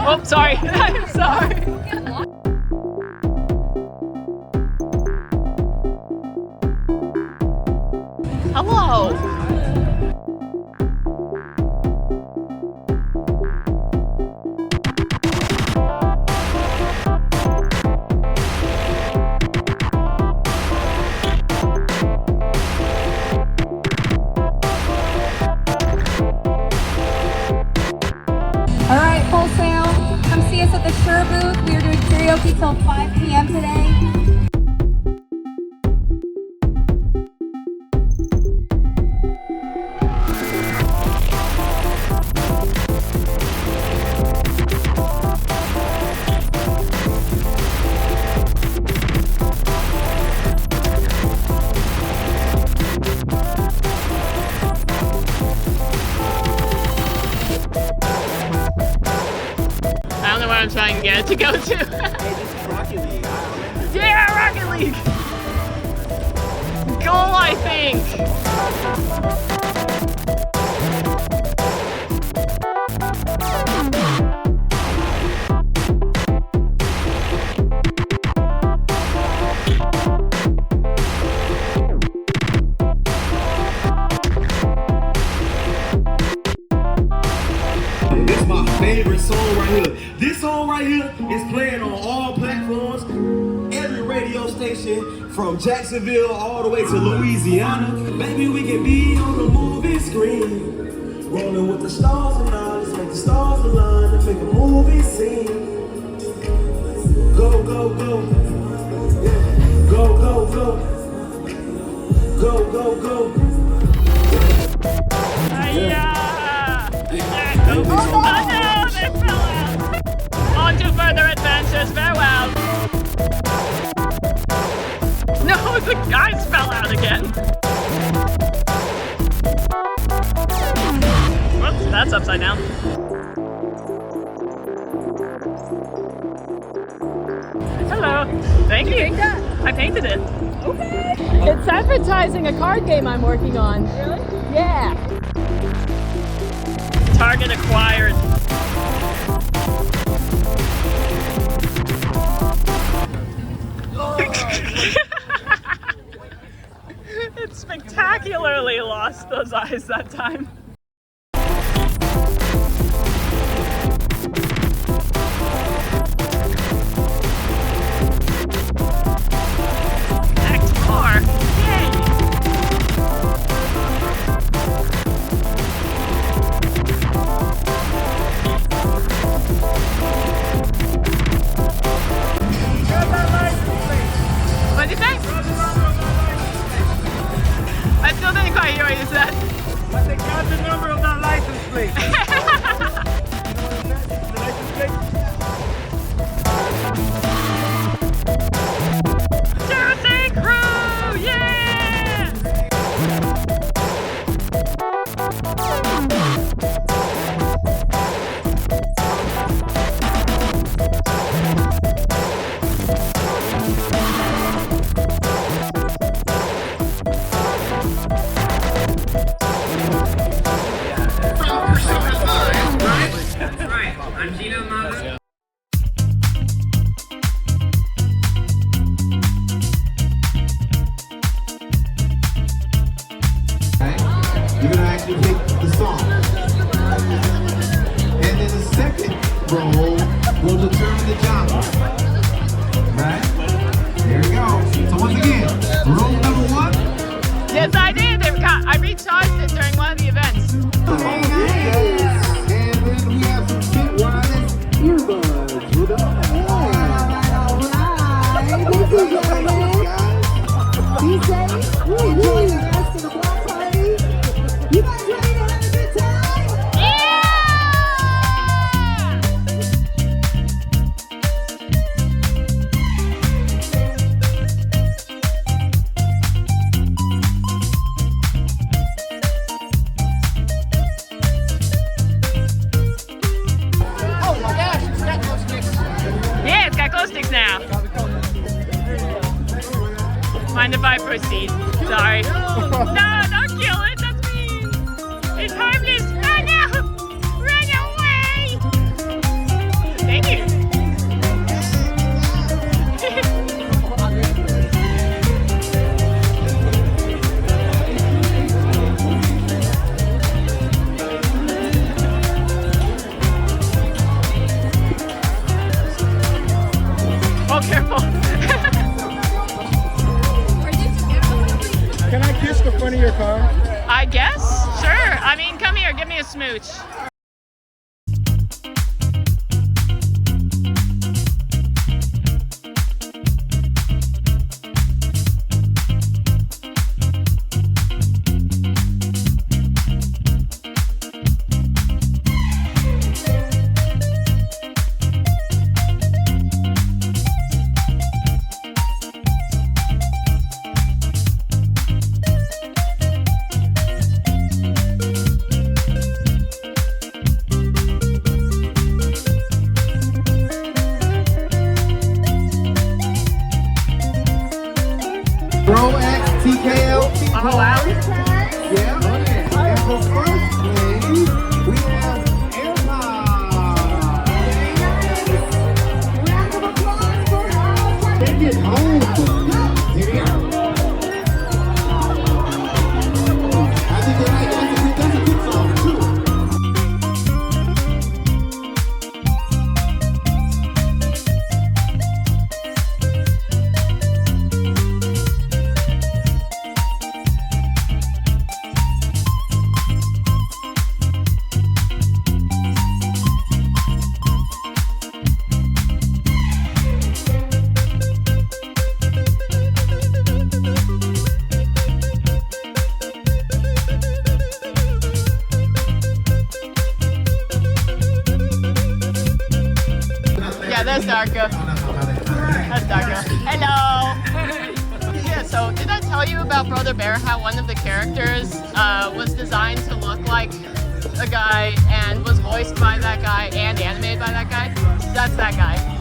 Oh, sorry. I'm sorry. Hello. All right, wholesale. Come see us at the Sure booth. We are doing karaoke till 5 p.m. today. I don't know where I'm trying to get it to go to. Hey, this is Rocket League. Yeah, Rocket League! Goal, I think! This is my favorite song right here. This song right here is playing on all platforms, every radio station, from Jacksonville all the way to Louisiana. Baby, we can be on the movie screen, rolling with the stars and all. Let's make the stars align and make a movie scene. Go, go, go. Yeah. Go, go, go. Go, go, go. Yeah. Oh no, they fell out! On to further adventures, farewell! No, the guys fell out again! Whoops, that's upside down. Hello, thank you. I painted it. Okay. It's advertising a card game I'm working on. Really? Yeah. Target acquired. It spectacularly lost those eyes that time. Act 4. Yay! What'd you say? I still didn't quite hear what you said. I said, got the number of that license plate. You know what I'm saying? The license plate. Jersey Crew! Yeah! You're gonna actually pick the song. And then the second roll will determine the genre. Right? There we go. So once again, roll number 1. Yes, I did. I recharged it during one of the events. And then we have some Bitwise. Here we go. mind if I proceed? Sorry. No, don't kill it. That's mean. It's harmless. Run out. Run away. Thank you. Oh, careful. Can I kiss the front of your car? I guess. Sure. I mean, come here. Give me a smooch. Bro X, TKL, I'm allowed? Yeah. And for first place, we have AirPods. Take it home. Here we go. I think you're right. That's a good song, too. Yeah, that's Darka. That's Darka. Hello. Yeah, so did I tell you about Brother Bear, how one of the characters was designed to look like a guy and was voiced by that guy and animated by that guy? That's that guy.